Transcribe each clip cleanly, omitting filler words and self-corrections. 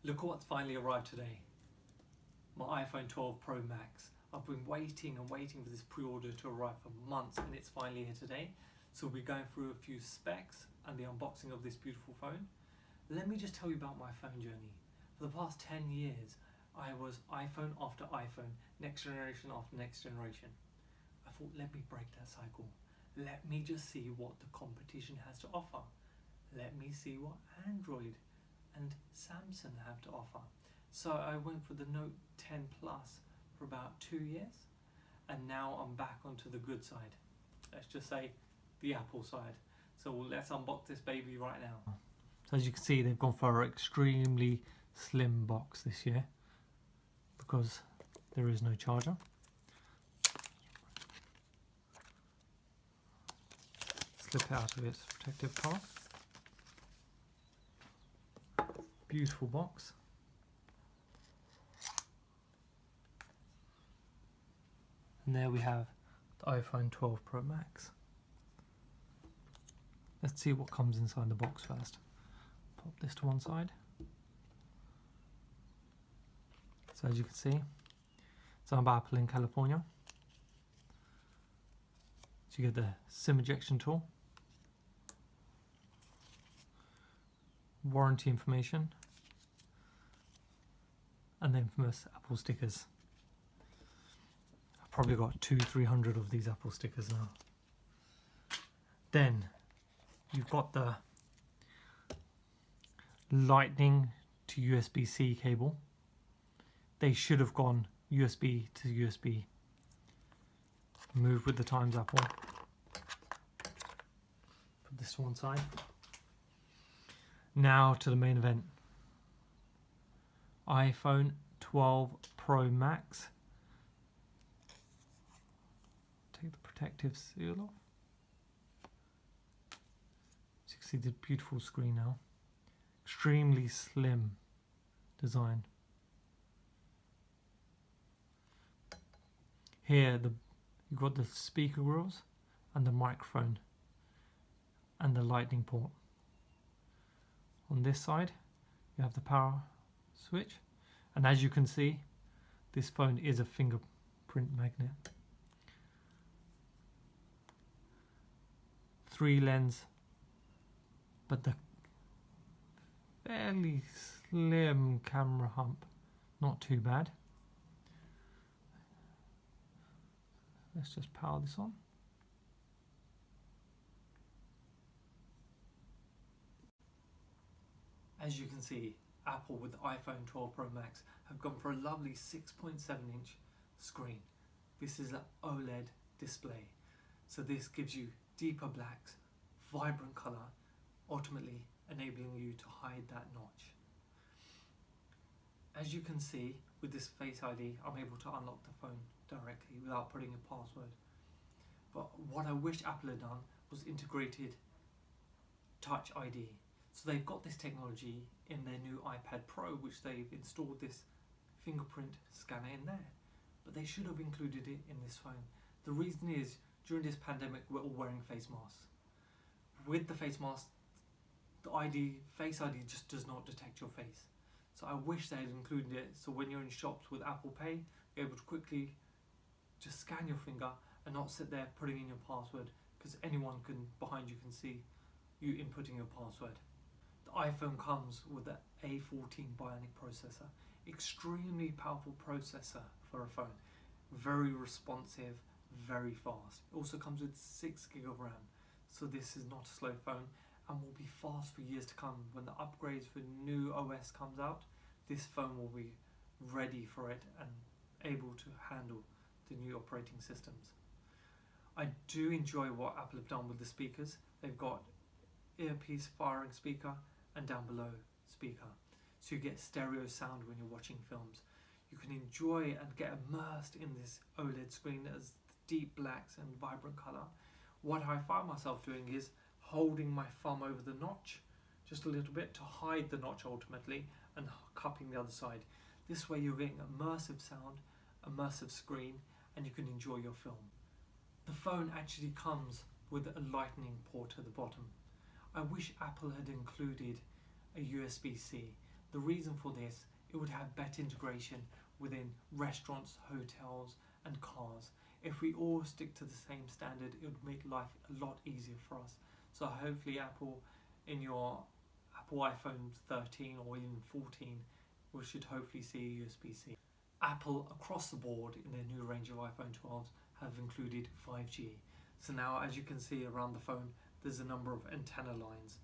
Look what's finally arrived today. My iPhone 12 Pro Max. I've been waiting and waiting for this pre-order to arrive for months, and it's finally here today. So we'll be going through a few specs and the unboxing of this beautiful phone. Let me just tell you about my phone journey. For the past 10 years, I was iPhone after iPhone, next generation after next generation. I thought, let me break that cycle. Let me just see what the competition has to offer. Let me see what Android and Samsung have to offer. So I went for the Note 10 Plus for about 2 years, and now I'm back onto the good side. Let's just say the Apple side. So let's unbox this baby right now. So as you can see, they've gone for an extremely slim box this year because there is no charger. Slip it out of its protective cover. Beautiful box. And there we have the iPhone 12 Pro Max. Let's see what comes inside the box first. Pop this to one side. So as you can see, it's owned by Apple in California. So you get the SIM ejection tool, warranty information, and the infamous Apple stickers. I've probably got 200-300 of these Apple stickers now. Then you've got the Lightning to USB-C cable. They should have gone USB to USB. Move with the times, Apple. Put this to one side. Now to the main event. iPhone 12 Pro Max. Take the protective seal off. So you can see the beautiful screen now. Extremely slim design. Here you've got the speaker grills and the microphone and the lightning port. On this side you have the power switch, and as you can see, this phone is a fingerprint magnet. 3 lens, but the fairly slim camera hump, not too bad. Let's just power this on. As you can see, Apple with the iPhone 12 Pro Max have gone for a lovely 6.7-inch screen. This is an OLED display, so this gives you deeper blacks, vibrant colour, ultimately enabling you to hide that notch. As you can see, with this Face ID, I'm able to unlock the phone directly without putting a password. But what I wish Apple had done was integrated Touch ID. So they've got this technology in their new iPad Pro, which they've installed this fingerprint scanner in there. But they should have included it in this phone. The reason is, during this pandemic, we're all wearing face masks. With the face mask, the Face ID just does not detect your face. So I wish they had included it, so when you're in shops with Apple Pay, you're able to quickly just scan your finger and not sit there putting in your password, because anyone behind you can see you inputting your password. The iPhone comes with the A14 Bionic processor, extremely powerful processor for a phone, very responsive, very fast. It also comes with 6 GB of RAM, so this is not a slow phone and will be fast for years to come. When the upgrades for new OS comes out, this phone will be ready for it and able to handle the new operating systems. I do enjoy what Apple have done with the speakers. They've got earpiece firing speaker and down below speaker, so you get stereo sound when you're watching films. You can enjoy and get immersed in this OLED screen as deep blacks and vibrant colour. What I find myself doing is holding my thumb over the notch just a little bit to hide the notch ultimately, and cupping the other side. This way you're getting immersive sound, immersive screen, and you can enjoy your film. The phone actually comes with a lightning port at the bottom. I wish Apple had included a USB-C. The reason for this, it would have better integration within restaurants, hotels and cars. If we all stick to the same standard, it would make life a lot easier for us. So hopefully Apple, in your Apple iPhone 13 or even 14, we should hopefully see a USB-C. Apple across the board in their new range of iPhone 12s have included 5G. So now, as you can see around the phone, there's a number of antenna lines.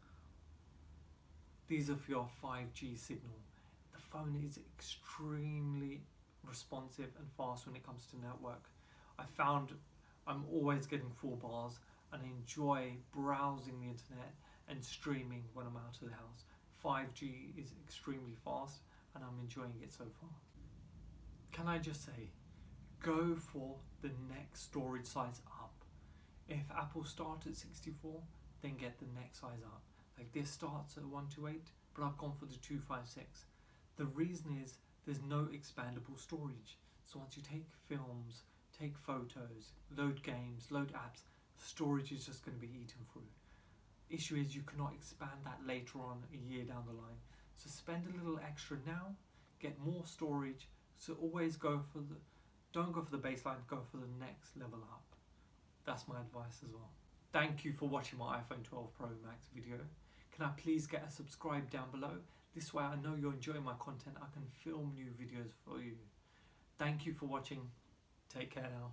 These are for your 5G signal. The phone is extremely responsive and fast when it comes to network. I found I'm always getting full bars and I enjoy browsing the internet and streaming when I'm out of the house. 5G is extremely fast and I'm enjoying it so far. Can I just say, go for the next storage size up. If Apple starts at 64, then get the next size up. Like this starts at 128, but I've gone for the 256. The reason is there's no expandable storage. So once you take films, take photos, load games, load apps, storage is just going to be eaten through. Issue is you cannot expand that later on a year down the line. So spend a little extra now, get more storage. So always don't go for the baseline, go for the next level up. That's my advice as well. Thank you for watching my iPhone 12 Pro Max video. Can I please get a subscribe down below? This way I know you're enjoying my content. I can film new videos for you. Thank you for watching. Take care now.